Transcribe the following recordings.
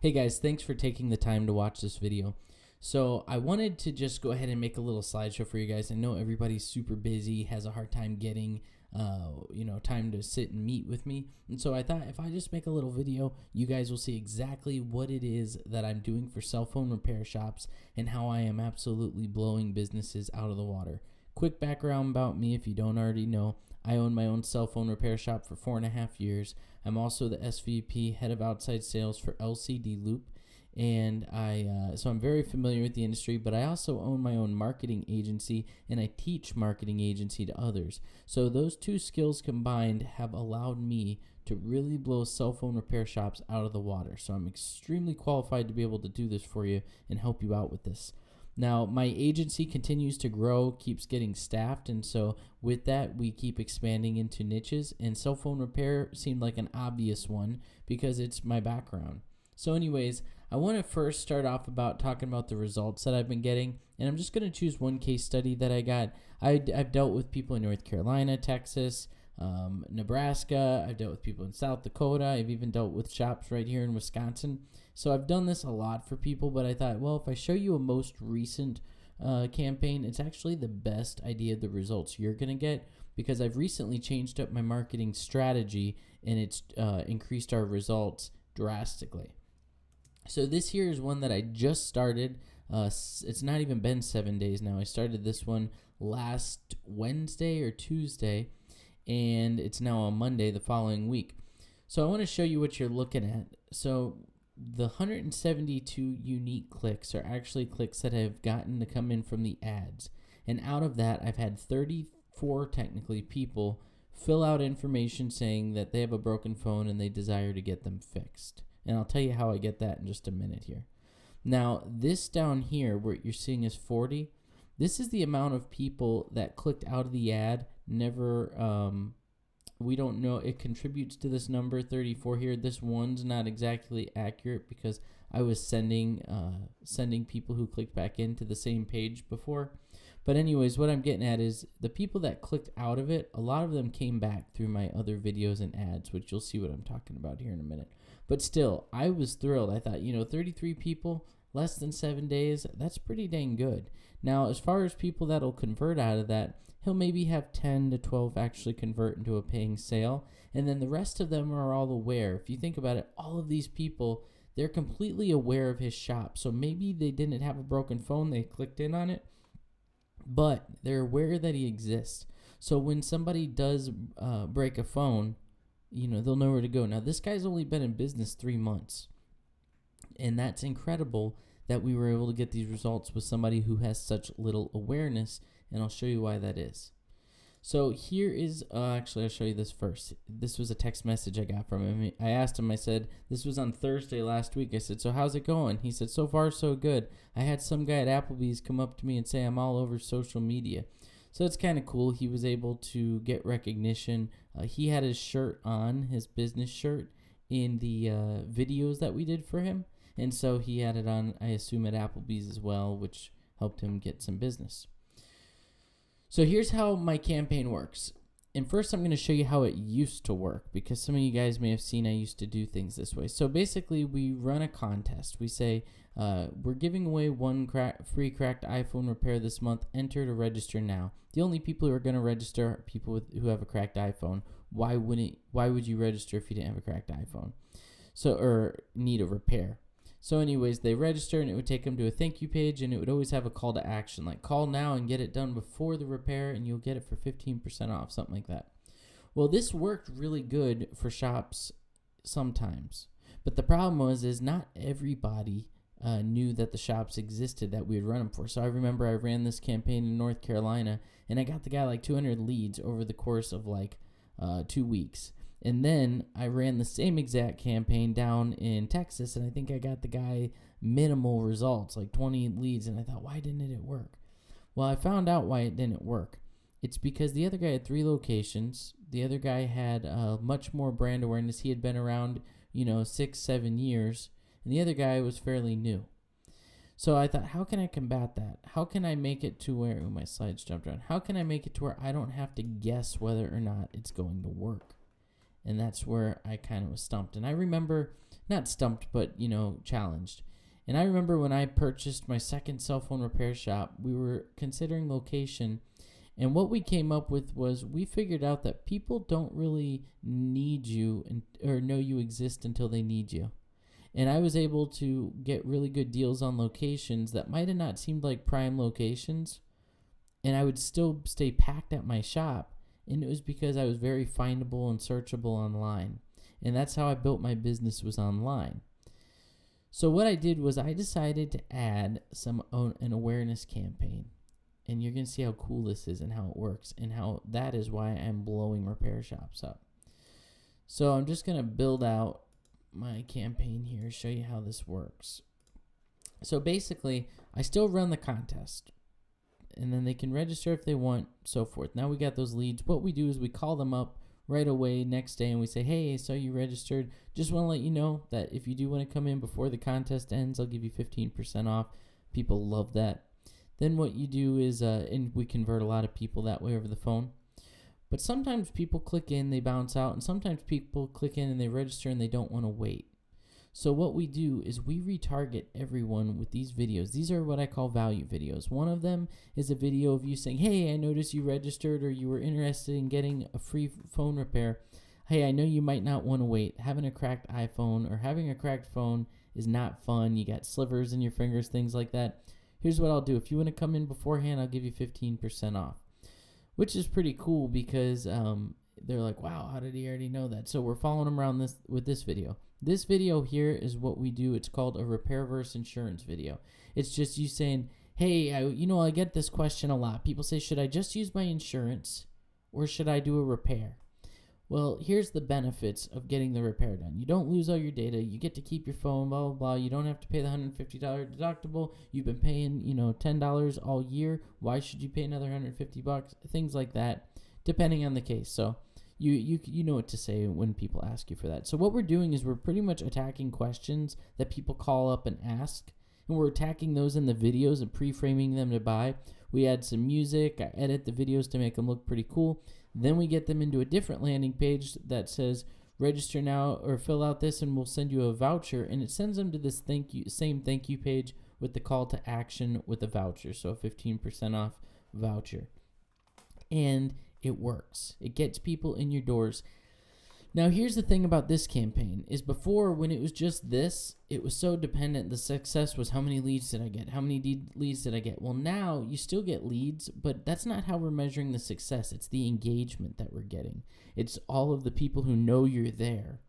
Hey guys, thanks for taking the time to watch this video. So I wanted to just go ahead and make a little slideshow for you guys. I know everybody's super busy, has a hard time getting time to sit and meet with me. And so I thought if I just make a little video, you guys will see exactly what it is that I'm doing for cell phone repair shops and how I am absolutely blowing businesses out of the water. Quick background about me if you don't already know. I own my own cell phone repair shop for 4.5 years. I'm also the SVP, head of outside sales for LCD Loop, and so I'm very familiar with the industry, but I also own my own marketing agency, and I teach marketing agency to others. So those two skills combined have allowed me to really blow cell phone repair shops out of the water. So I'm extremely qualified to be able to do this for you and help you out with this. Now, my agency continues to grow, keeps getting staffed, and so with that, we keep expanding into niches, and cell phone repair seemed like an obvious one because it's my background. So anyways, I want to first start off about talking about the results that I've been getting, and I'm just going to choose one case study that I got. I've dealt with people in North Carolina, Texas, Nebraska. I've dealt with people in South Dakota. I've even dealt with shops right here in Wisconsin. So I've done this a lot for people, but I thought, well, if I show you a most recent campaign, it's actually the best idea of the results you're going to get because I've recently changed up my marketing strategy and it's increased our results drastically. So this here is one that I just started. It's not even been 7 days now. I started this one last Wednesday or Tuesday, and it's now on Monday the following week. So I want to show you what you're looking at. So the 172 unique clicks are actually clicks that I've gotten to come in from the ads. And out of that, I've had 34 technically people fill out information saying that they have a broken phone and they desire to get them fixed. And I'll tell you how I get that in just a minute here. Now, this down here, where you're seeing is 40. This is the amount of people that clicked out of the ad. We don't know. It contributes to this number 34 here. This one's not exactly accurate because I was sending people who clicked back into the same page before. But anyways, what I'm getting at is the people that clicked out of it, a lot of them came back through my other videos and ads, which you'll see what I'm talking about here in a minute. But still, I was thrilled. I thought, 33 people, less than 7 days, that's pretty dang good. Now, as far as people that'll convert out of that, he'll maybe have 10 to 12 actually convert into a paying sale, and then the rest of them are all aware. If you think about it, all of these people, they're completely aware of his shop. So maybe they didn't have a broken phone, they clicked in on it, but they're aware that he exists. So when somebody does break a phone, they'll know where to go. Now, this guy's only been in business 3 months, and that's incredible that we were able to get these results with somebody who has such little awareness, and I'll show you why that is. So here is, actually I'll show you this first. This was a text message I got from him. I asked him, I said, this was on Thursday last week. I said, so how's it going? He said, so far so good. I had some guy at Applebee's come up to me and say I'm all over social media. So it's kind of cool. He was able to get recognition. He had his shirt on, his business shirt, in the videos that we did for him. And so he had it on, I assume, at Applebee's as well, which helped him get some business. So here's how my campaign works. And first I'm going to show you how it used to work because some of you guys may have seen I used to do things this way. So basically we run a contest. We say we're giving away one free cracked iPhone repair this month. Enter to register now. The only people who are going to register are people who have a cracked iPhone. Why would you register if you didn't have a cracked iPhone? Or need a repair? So anyways, they register and it would take them to a thank you page and it would always have a call to action like call now and get it done before the repair and you'll get it for 15% off, something like that. Well, this worked really good for shops sometimes, but the problem is not everybody knew that the shops existed that we would run them for. So I remember I ran this campaign in North Carolina and I got the guy like 200 leads over the course of like 2 weeks. And then I ran the same exact campaign down in Texas, and I think I got the guy minimal results, like 20 leads, and I thought, why didn't it work? Well, I found out why it didn't work. It's because the other guy had 3 locations. The other guy had much more brand awareness. He had been around, 6-7 years, and the other guy was fairly new. So I thought, how can I combat that? How can I make it to where, my slides jumped around. How can I make it to where I don't have to guess whether or not it's going to work? And that's where I kind of was stumped. And I remember not stumped, but, challenged. And I remember when I purchased my second cell phone repair shop, we were considering location. And what we came up with was we figured out that people don't really need you or know you exist until they need you. And I was able to get really good deals on locations that might have not seemed like prime locations. And I would still stay packed at my shop. And it was because I was very findable and searchable online. And that's how I built my business, was online. So what I did was I decided to add an awareness campaign. And you're going to see how cool this is and how it works and how that is why I'm blowing repair shops up. So I'm just going to build out my campaign here, show you how this works. So basically, I still run the contest. And then they can register if they want, so forth. Now we got those leads. What we do is we call them up right away next day and we say, hey, so you registered. Just want to let you know that if you do want to come in before the contest ends, I'll give you 15% off. People love that. Then what you do is, and we convert a lot of people that way over the phone. But sometimes people click in, they bounce out, and sometimes people click in and they register and they don't want to wait. So what we do is we retarget everyone with these videos. These are what I call value videos. One of them is a video of you saying, hey, I noticed you registered or you were interested in getting a free phone repair. Hey, I know you might not want to wait. Having a cracked iPhone or having a cracked phone is not fun. You got slivers in your fingers, things like that. Here's what I'll do. If you want to come in beforehand, I'll give you 15% off, which is pretty cool because they're like, wow, how did he already know that? So we're following them around with this video. This video here is what we do. It's called a repair versus insurance video. It's just you saying, hey, I get this question a lot. People say, should I just use my insurance or should I do a repair? Well, here's the benefits of getting the repair done. You don't lose all your data. You get to keep your phone, blah, blah, blah. You don't have to pay the $150 deductible. You've been paying, $10 all year. Why should you pay another $150? Things like that, depending on the case. So you know what to say when people ask you for that. So what we're doing is we're pretty much attacking questions that people call up and ask. And we're attacking those in the videos and pre-framing them to buy. We add some music. I edit the videos to make them look pretty cool. Then we get them into a different landing page that says register now or fill out this and we'll send you a voucher. And it sends them to this same thank you page with the call to action with a voucher. So a 15% off voucher. And it works. It gets people in your doors. Now, here's the thing about this campaign is before, when it was just this, it was so dependent. The success was how many leads did I get? How many leads did I get? Well, now you still get leads, but that's not how we're measuring the success. It's the engagement that we're getting. It's all of the people who know you're there.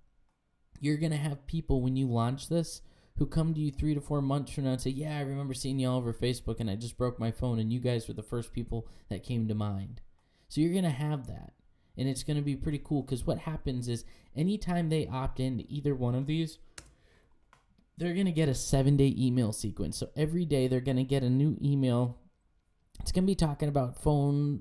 You're going to have people when you launch this who come to you 3 to 4 months from now and say, yeah, I remember seeing you all over Facebook and I just broke my phone and you guys were the first people that came to mind. So you're going to have that. And it's going to be pretty cool because what happens is anytime they opt into either one of these, they're going to get a 7-day email sequence. So every day they're going to get a new email. It's going to be talking about phone,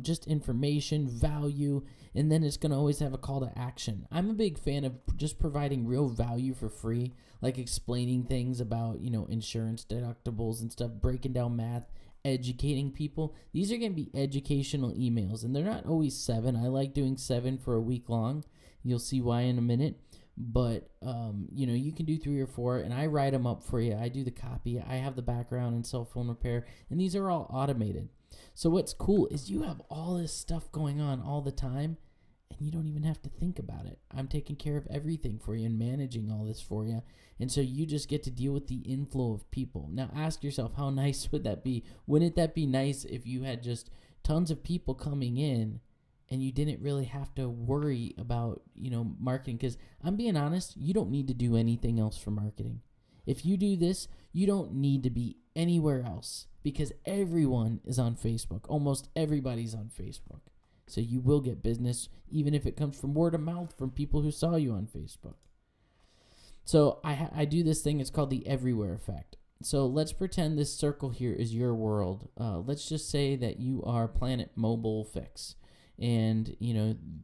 just information, value, and then it's going to always have a call to action. I'm a big fan of just providing real value for free, like explaining things about, insurance deductibles and stuff, breaking down math, educating people. These are going to be educational emails, and they're not always 7. I like doing 7 for a week long. You'll see why in a minute. But, you can do 3 or 4, and I write them up for you. I do the copy. I have the background in cell phone repair, and these are all automated. So what's cool is you have all this stuff going on all the time, and you don't even have to think about it. I'm taking care of everything for you and managing all this for you. And so you just get to deal with the inflow of people. Now ask yourself, how nice would that be? Wouldn't that be nice if you had just tons of people coming in and you didn't really have to worry about, marketing? Because I'm being honest, you don't need to do anything else for marketing. If you do this, you don't need to be anywhere else because everyone is on Facebook. Almost everybody's on Facebook. So you will get business, even if it comes from word of mouth from people who saw you on Facebook. So I do this thing. It's called the everywhere effect. So let's pretend this circle here is your world. Let's just say that you are Planet Mobile Fix. And,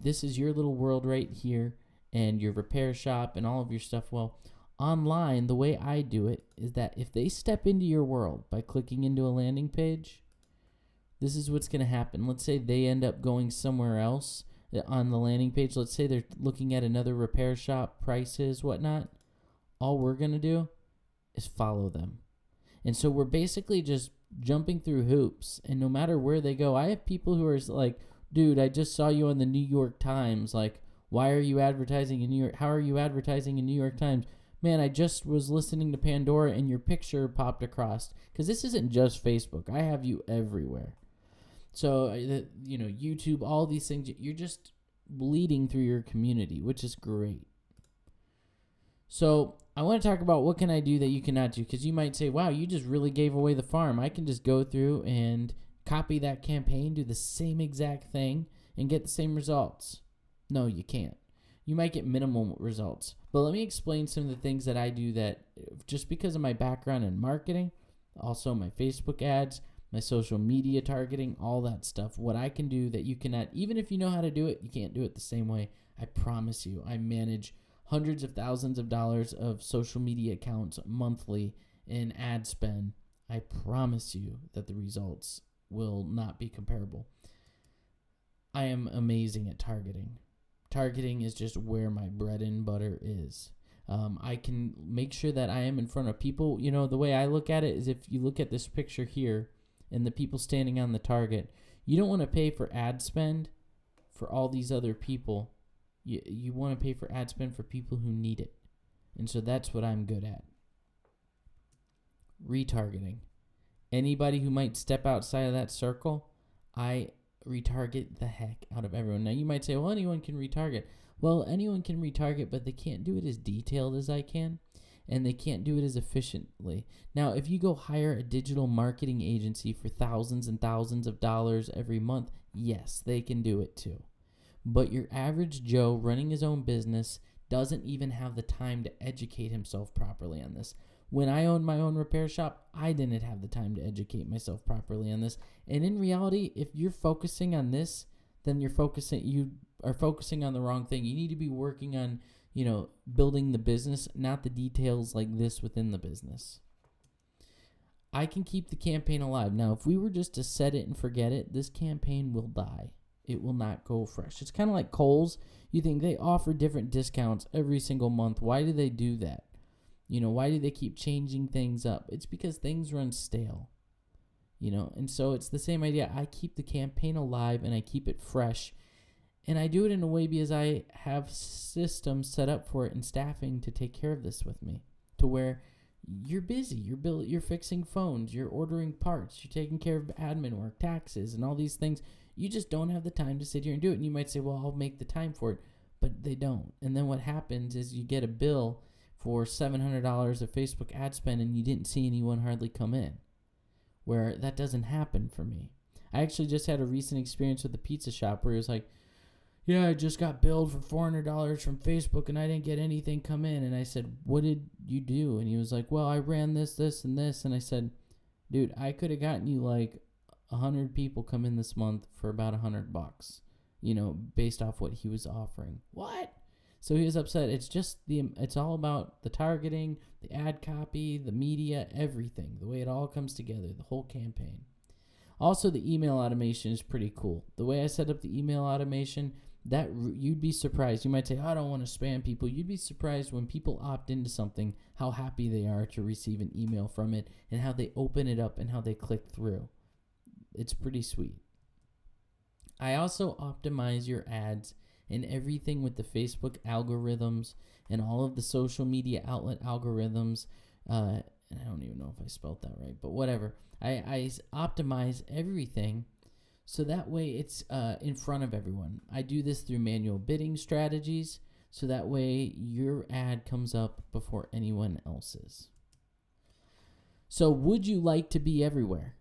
this is your little world right here and your repair shop and all of your stuff. Well, online, the way I do it is that if they step into your world by clicking into a landing page, this is what's going to happen. Let's say they end up going somewhere else on the landing page. Let's say they're looking at another repair shop, prices, whatnot. all we're going to do is follow them. And so we're basically just jumping through hoops. And no matter where they go, I have people who are like, dude, I just saw you on the New York Times. Like, why are you advertising in New York? How are you advertising in New York Times? Man, I just was listening to Pandora and your picture popped across. Because this isn't just Facebook. I have you everywhere. So, YouTube, all these things, you're just bleeding through your community, which is great. So I want to talk about what can I do that you cannot do, because you might say, wow, you just really gave away the farm. I can just go through and copy that campaign, do the same exact thing, and get the same results. No, you can't. You might get minimal results. But let me explain some of the things that I do that just because of my background in marketing, also my Facebook ads, my social media targeting, all that stuff, what I can do that you cannot, even if you know how to do it, you can't do it the same way. I promise you, I manage hundreds of thousands of dollars of social media accounts monthly in ad spend. I promise you that the results will not be comparable. I am amazing at targeting. Targeting is just where my bread and butter is. I can make sure that I am in front of people. The way I look at it is, if you look at this picture here and the people standing on the target, you don't want to pay for ad spend for all these other people. You want to pay for ad spend for people who need it. And so that's what I'm good at. Retargeting. Anybody who might step outside of that circle, I retarget the heck out of everyone. Now you might say, well, anyone can retarget. Well, anyone can retarget, but they can't do it as detailed as I can, and they can't do it as efficiently. Now, if you go hire a digital marketing agency for thousands and thousands of dollars every month, yes, they can do it too. But your average Joe running his own business doesn't even have the time to educate himself properly on this. When I owned my own repair shop, I didn't have the time to educate myself properly on this. And in reality, if you're focusing on this, then you are focusing on the wrong thing. You need to be working on, building the business, not the details like this within the business. I can keep the campaign alive. Now, if we were just to set it and forget it, this campaign will die. It will not go fresh. It's kind of like Kohl's. You think they offer different discounts every single month. Why do they do that? Why do they keep changing things up? It's because things run stale. And so it's the same idea. I keep the campaign alive and I keep it fresh. And I do it in a way because I have systems set up for it and staffing to take care of this with me, to where you're busy. You're fixing phones. You're ordering parts. You're taking care of admin work, taxes, and all these things. You just don't have the time to sit here and do it. And you might say, well, I'll make the time for it. But they don't. And then what happens is you get a bill for $700 of Facebook ad spend and you didn't see anyone hardly come in. Where that doesn't happen for me. I actually just had a recent experience with a pizza shop where it was like, yeah, I just got billed for $400 from Facebook and I didn't get anything come in. And I said, what did you do? And he was like, well, I ran this, and this. And I said, dude, I could have gotten you like 100 people come in this month for about $100, based off what he was offering. What? So he was upset. It's all about the targeting, the ad copy, the media, everything, the way it all comes together, the whole campaign. Also, the email automation is pretty cool. The way I set up the email automation, that you'd be surprised. You might say, I don't want to spam people. You'd be surprised when people opt into something, how happy they are to receive an email from it and how they open it up and how they click through. It's pretty sweet. I also optimize your ads and everything with the Facebook algorithms and all of the social media outlet algorithms. And I don't even know if I spelled that right, but whatever. I optimize everything so that way it's in front of everyone. I do this through manual bidding strategies, so that way your ad comes up before anyone else's. So would you like to be everywhere?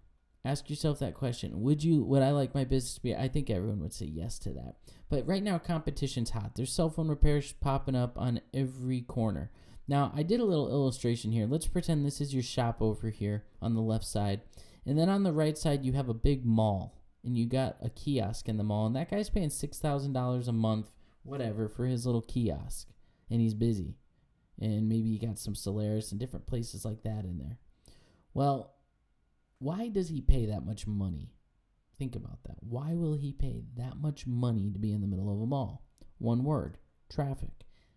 Ask yourself that question. Would I like my business to be? I think everyone would say yes to that. But right now, competition's hot. There's cell phone repairs popping up on every corner. Now, I did a little illustration here. Let's pretend this is your shop over here on the left side. And then on the right side, you have a big mall. And you got a kiosk in the mall. And that guy's paying $6,000 a month, whatever, for his little kiosk. And he's busy. And maybe you got some Solaris and different places like that in there. Well, why does he pay that much money? Think about that. Why will he pay that much money to be in the middle of a mall? One word, traffic.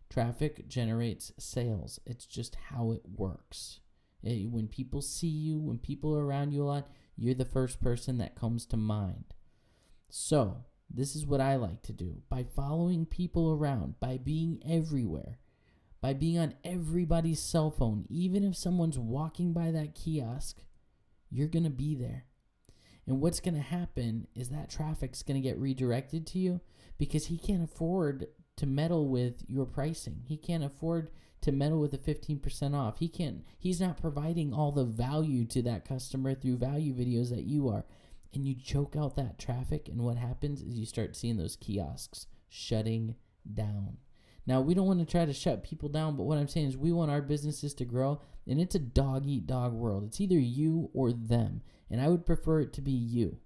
Traffic generates sales. It's just how it works. When people see you, when people are around you a lot, you're the first person that comes to mind. So, this is what I like to do. By following people around, by being everywhere, by being on everybody's cell phone, even if someone's walking by that kiosk, you're going to be there. And what's going to happen is that traffic's going to get redirected to you because he can't afford to meddle with your pricing. He can't afford to meddle with a 15% off. He's not providing all the value to that customer through value videos that you are. And you choke out that traffic, and what happens is you start seeing those kiosks shutting down. Now, we don't want to try to shut people down, but what I'm saying is we want our businesses to grow, and it's a dog-eat-dog world. It's either you or them, and I would prefer it to be you.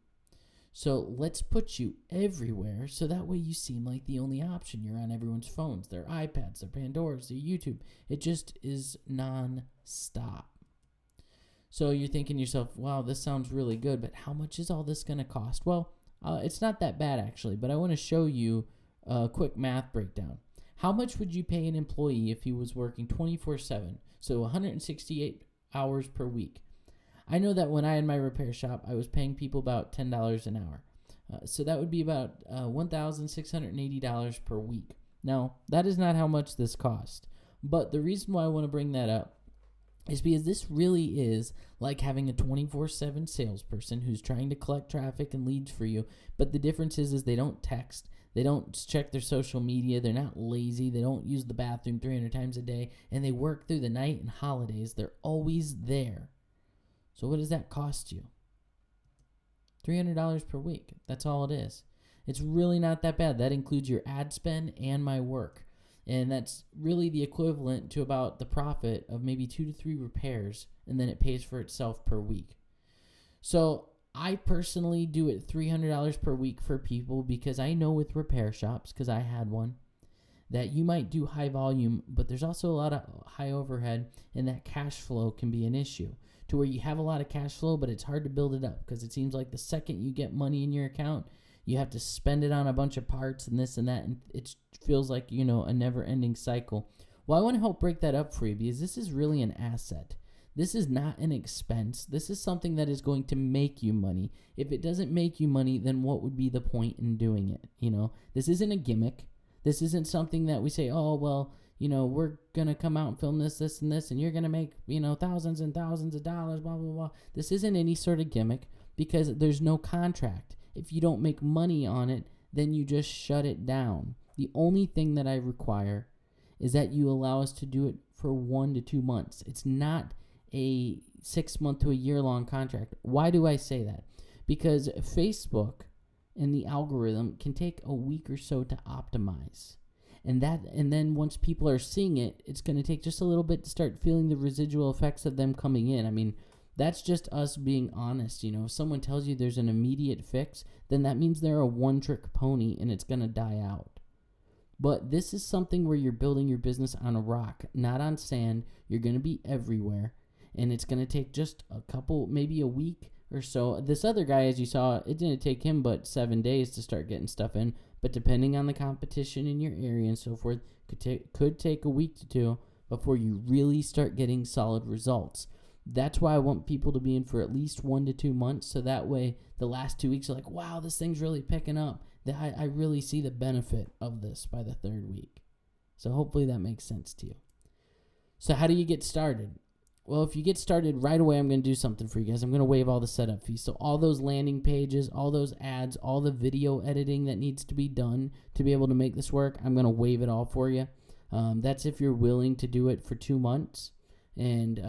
So let's put you everywhere so that way you seem like the only option. You're on everyone's phones, their iPads, their Pandoras, their YouTube. It just is non-stop. So you're thinking to yourself, wow, this sounds really good, but how much is all this going to cost? Well, it's not that bad actually, but I want to show you a quick math breakdown. How much would you pay an employee if he was working 24/7, so 168 hours per week? I know that when I had my repair shop, I was paying people about $10 an hour. So that would be about $1,680 per week. Now, that is not how much this cost. But the reason why I want to bring that up is because this really is like having a 24/7 salesperson who's trying to collect traffic and leads for you. But the difference is they don't text. They don't check their social media. They're not lazy. They don't use the bathroom 300 times a day. And they work through the night and holidays. They're always there. So what does that cost you? $300 per week. That's all it is. It's really not that bad. That includes your ad spend and my work. And that's really the equivalent to about the profit of maybe 2 to 3 repairs, and then it pays for itself per week. So I personally do it $300 per week for people because I know with repair shops, because I had one, that you might do high volume, but there's also a lot of high overhead, and that cash flow can be an issue to where you have a lot of cash flow, but it's hard to build it up because it seems like the second you get money in your account, you have to spend it on a bunch of parts and this and that, and it feels like, a never-ending cycle. Well, I want to help break that up for you because this is really an asset. This is not an expense. This is something that is going to make you money. If it doesn't make you money, then what would be the point in doing it? This isn't a gimmick. This isn't something that we say, oh, well, we're going to come out and film this, and this, and you're going to make, thousands and thousands of dollars, blah, blah, blah. This isn't any sort of gimmick because there's no contract. If you don't make money on it, then you just shut it down. The only thing that I require is that you allow us to do it for 1 to 2 months. It's not a 6-month to a year-long contract. Why do I say that? Because Facebook and the algorithm can take a week or so to optimize. And then once people are seeing it, it's going to take just a little bit to start feeling the residual effects of them coming in. I mean, that's just us being honest. If someone tells you there's an immediate fix, then that means they're a one-trick pony and it's going to die out. But this is something where you're building your business on a rock, not on sand. You're going to be everywhere, and it's going to take just a couple, maybe a week or so. This other guy, as you saw, it didn't take him but 7 days to start getting stuff in. But depending on the competition in your area and so forth, could take a week to 2 before you really start getting solid results. That's why I want people to be in for at least 1 to 2 months, so that way the last 2 weeks are like, wow, this thing's really picking up. I really see the benefit of this by the 3rd week. So hopefully that makes sense to you. So how do you get started? Well, if you get started right away, I'm going to do something for you guys. I'm going to waive all the setup fees. So all those landing pages, all those ads, all the video editing that needs to be done to be able to make this work, I'm going to waive it all for you. That's if you're willing to do it for 2 months. And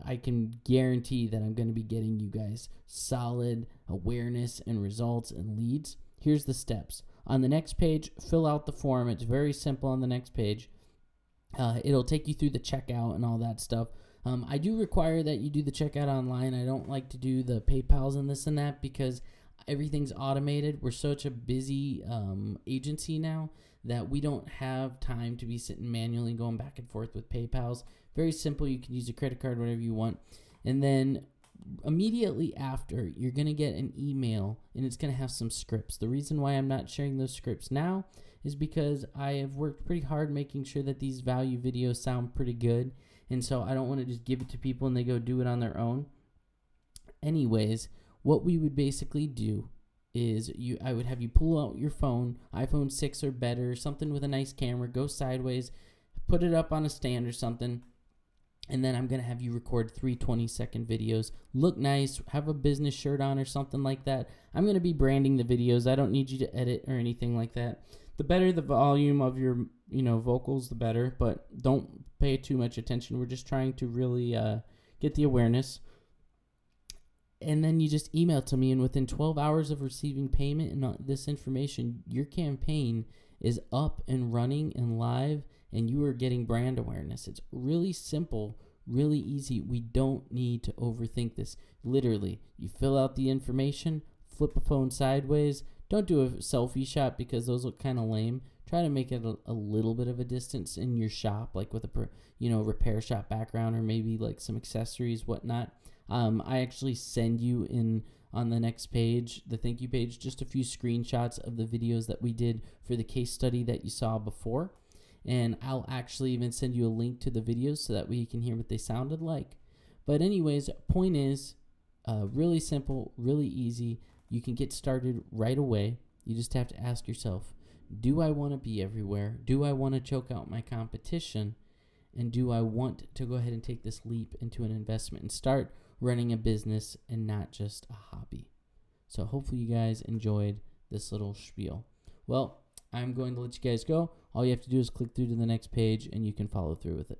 I can guarantee that I'm going to be getting you guys solid awareness and results and leads. Here's the steps. On the next page, fill out the form. It's very simple on the next page. It'll take you through the checkout and all that stuff. I do require that you do the checkout online. I don't like to do the PayPals and this and that because everything's automated. We're such a busy agency now that we don't have time to be sitting manually going back and forth with PayPals. Very simple. You can use a credit card, whatever you want. And then immediately after, you're going to get an email, and it's going to have some scripts. The reason why I'm not sharing those scripts now is because I have worked pretty hard making sure that these value videos sound pretty good. And so I don't want to just give it to people and they go do it on their own. Anyways, what we would basically do is I would have you pull out your phone, iPhone 6 or better, something with a nice camera, go sideways, put it up on a stand or something, and then I'm going to have you record 3 20-second videos. Look nice, have a business shirt on or something like that. I'm going to be branding the videos. I don't need you to edit or anything like that. The better the volume of your, vocals, the better, but don't pay too much attention. We're just trying to really get the awareness. And then you just email it to me, and within 12 hours of receiving payment and this information, your campaign is up and running and live, and you are getting brand awareness. It's really simple, really easy. We don't need to overthink this. Literally, you fill out the information, flip a phone sideways. Don't do a selfie shot because those look kind of lame. Try to make it a little bit of a distance in your shop, like with a repair shop background, or maybe like some accessories, whatnot. I actually send you in on the next page, the thank you page, just a few screenshots of the videos that we did for the case study that you saw before. And I'll actually even send you a link to the videos so that way you can hear what they sounded like. But anyways, point is, really simple, really easy. You can get started right away. You just have to ask yourself, do I want to be everywhere? Do I want to choke out my competition? And do I want to go ahead and take this leap into an investment and start running a business and not just a hobby? So hopefully you guys enjoyed this little spiel. Well, I'm going to let you guys go. All you have to do is click through to the next page and you can follow through with it.